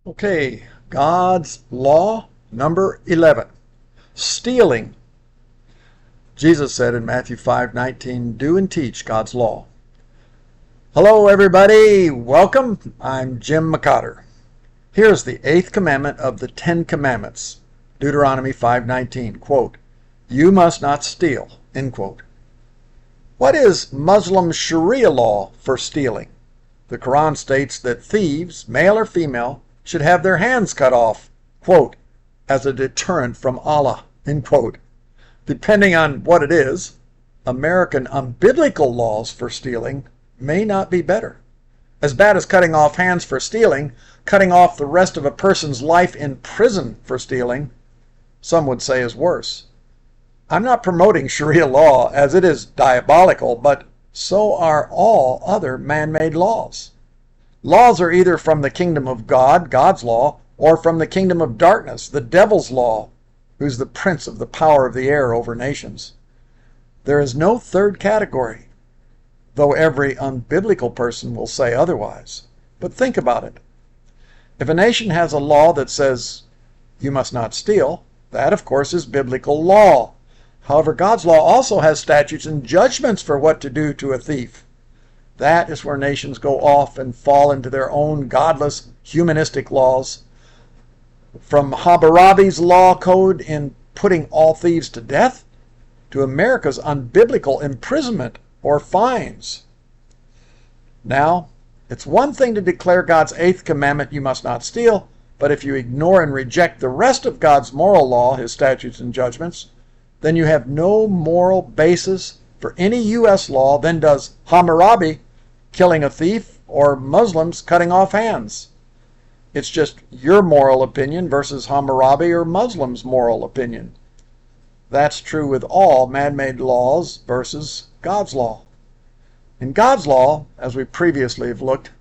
Okay, God's law number 11. Stealing. Jesus said in Matthew 5:19, "Do and teach God's law." Hello everybody, welcome. I'm Jim McCotter. Here's the 8th commandment of the 10 commandments. Deuteronomy 5:19, quote, "You must not steal," end quote. What is Muslim Sharia law for stealing? The Quran states that thieves, male or female, should have their hands cut off, quote, "as a deterrent from Allah," end quote. Depending on what it is, American unbiblical laws for stealing may not be better. As bad as cutting off hands for stealing, cutting off the rest of a person's life in prison for stealing, some would say is worse. I'm not promoting Sharia law as it is diabolical, but so are all other man-made laws. Laws are either from the kingdom of God, God's law, or from the kingdom of darkness, the devil's law, who's the prince of the power of the air over nations. There is no third category, though every unbiblical person will say otherwise. But think about it. If a nation has a law that says, "You must not steal," that, of course, is biblical law. However, God's law also has statutes and judgments for what to do to a thief. That is where nations go off and fall into their own godless, humanistic laws. From Hammurabi's law code in putting all thieves to death, to America's unbiblical imprisonment or fines. Now, it's one thing to declare God's 8th commandment, "You must not steal," but if you ignore and reject the rest of God's moral law, his statutes and judgments, then you have no moral basis for any U.S. law than does Hammurabi killing a thief or Muslims cutting off hands. It's just your moral opinion versus Hammurabi or Muslims' moral opinion. That's true with all man-made laws versus God's law. In God's law, as we previously have looked,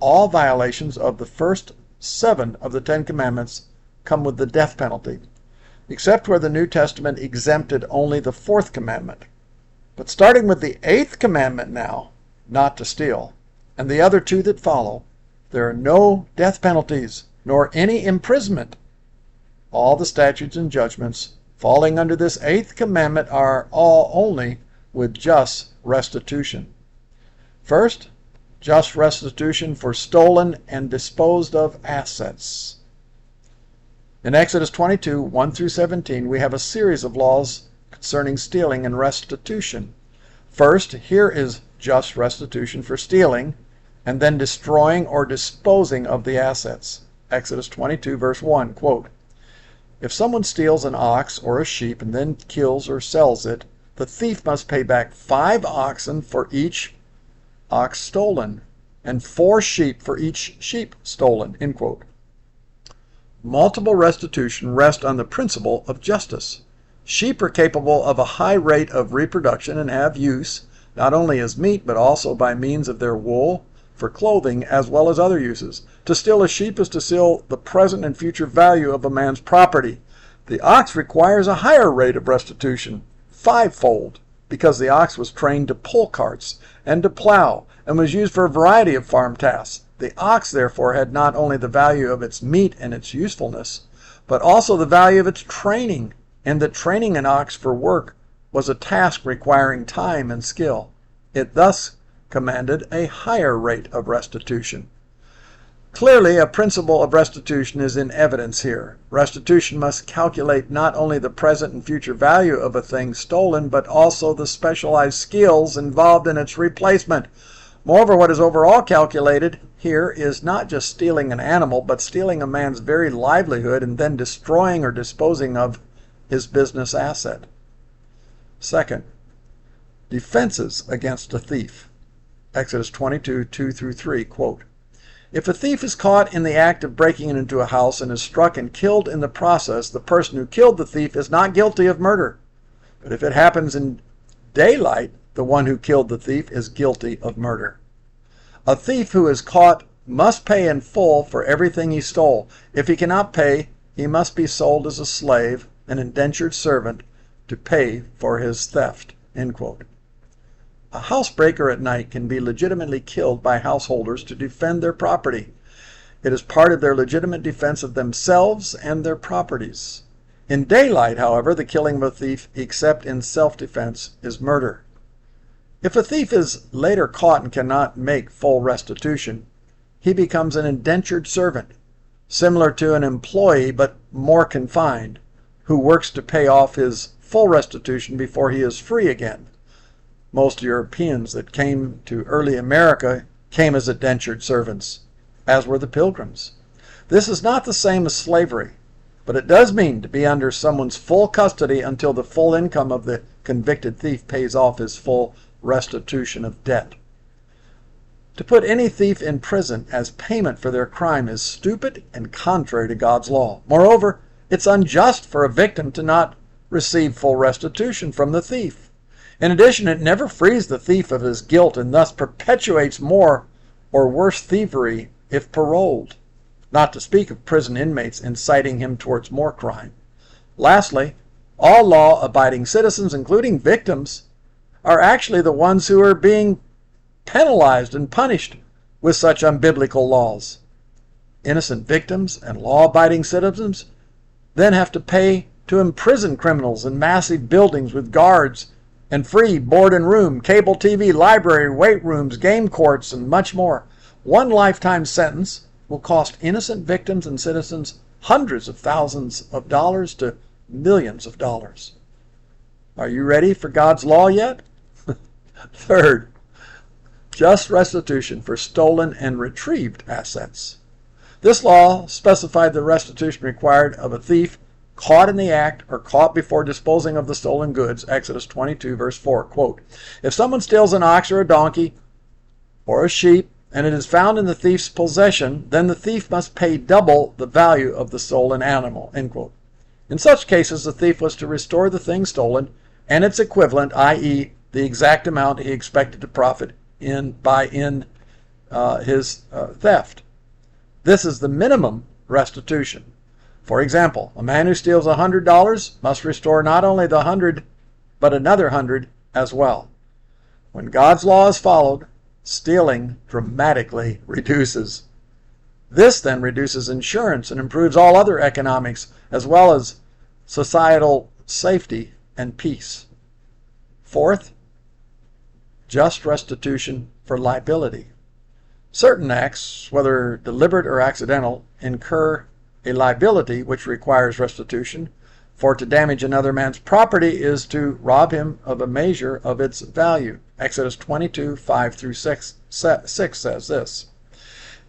all violations of the first 7 of the 10 commandments come with the death penalty, except where the New Testament exempted only the 4th commandment. But starting with the 8th commandment now, not to steal, and the other 2 that follow, there are no death penalties, nor any imprisonment. All the statutes and judgments falling under this 8th commandment are all only with just restitution. First, just restitution for stolen and disposed of assets. In Exodus 22, 1 through 17, we have a series of laws concerning stealing and restitution. First, here is just restitution for stealing, and then destroying or disposing of the assets. Exodus 22, verse 1, quote, "If someone steals an ox or a sheep and then kills or sells it, the thief must pay back 5 oxen for each ox stolen, and 4 sheep for each sheep stolen," end quote. Multiple restitution rests on the principle of justice. Sheep are capable of a high rate of reproduction and have use, not only as meat, but also by means of their wool, for clothing, as well as other uses. To steal a sheep is to steal the present and future value of a man's property. The ox requires a higher rate of restitution, 5-fold, because the ox was trained to pull carts and to plow, and was used for a variety of farm tasks. The ox, therefore, had not only the value of its meat and its usefulness, but also the value of its training, and that training an ox for work was a task requiring time and skill. It thus commanded a higher rate of restitution. Clearly, a principle of restitution is in evidence here. Restitution must calculate not only the present and future value of a thing stolen, but also the specialized skills involved in its replacement. Moreover, what is overall calculated here is not just stealing an animal, but stealing a man's very livelihood and then destroying or disposing of his business asset. Second, defenses against a thief. Exodus 22, 2 through 3, quote, "If a thief is caught in the act of breaking into a house and is struck and killed in the process, the person who killed the thief is not guilty of murder. But if it happens in daylight, the one who killed the thief is guilty of murder. A thief who is caught must pay in full for everything he stole. If he cannot pay, he must be sold as a slave, an indentured servant, to pay for his theft," end quote. A housebreaker at night can be legitimately killed by householders to defend their property. It is part of their legitimate defense of themselves and their properties. In daylight, however, the killing of a thief, except in self-defense, is murder. If a thief is later caught and cannot make full restitution, he becomes an indentured servant, similar to an employee but more confined, who works to pay off his full restitution before he is free again. Most Europeans that came to early America came as indentured servants, as were the Pilgrims. This is not the same as slavery, but it does mean to be under someone's full custody until the full income of the convicted thief pays off his full restitution of debt. To put any thief in prison as payment for their crime is stupid and contrary to God's law. Moreover, it's unjust for a victim to not receive full restitution from the thief. In addition, it never frees the thief of his guilt and thus perpetuates more or worse thievery if paroled, not to speak of prison inmates inciting him towards more crime. Lastly, all law-abiding citizens, including victims, are actually the ones who are being penalized and punished with such unbiblical laws. Innocent victims and law-abiding citizens then have to pay to imprison criminals in massive buildings with guards and free board and room, cable TV, library, weight rooms, game courts, and much more. One lifetime sentence will cost innocent victims and citizens hundreds of thousands of dollars to millions of dollars. Are you ready for God's law yet? Third, just restitution for stolen and retrieved assets. This law specified the restitution required of a thief caught in the act or caught before disposing of the stolen goods. Exodus 22, verse 4, quote, "If someone steals an ox or a donkey or a sheep, and it is found in the thief's possession, then the thief must pay double the value of the stolen animal," end quote. In such cases, the thief was to restore the thing stolen and its equivalent, i.e., the exact amount he expected to profit by his theft. This is the minimum restitution. For example, a man who steals $100 must restore not only the 100, but another 100 as well. When God's law is followed, stealing dramatically reduces. This then reduces insurance and improves all other economics, as well as societal safety and peace. Fourth, just restitution for liability. Certain acts, whether deliberate or accidental, incur a liability which requires restitution, for to damage another man's property is to rob him of a measure of its value. Exodus 22, 5 through 6 says this,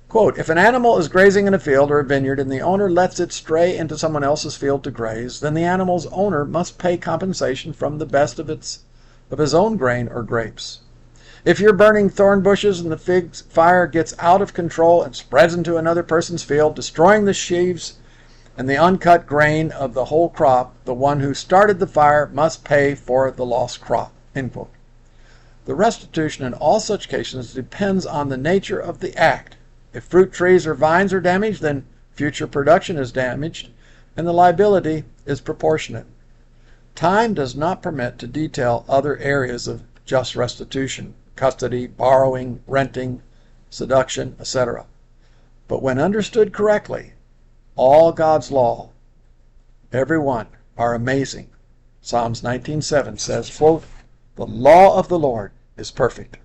quote, "If an animal is grazing in a field or a vineyard and the owner lets it stray into someone else's field to graze, then the animal's owner must pay compensation from the best of his own grain or grapes. If you're burning thorn bushes and the fig fire gets out of control and spreads into another person's field, destroying the sheaves and the uncut grain of the whole crop, the one who started the fire must pay for the lost crop," end quote. The restitution in all such cases depends on the nature of the act. If fruit trees or vines are damaged, then future production is damaged, and the liability is proportionate. Time does not permit to detail other areas of just restitution: custody, borrowing, renting, seduction, etc. But when understood correctly, all God's law, every one, are amazing. Psalms 19:7 says, quote, "The law of the Lord is perfect."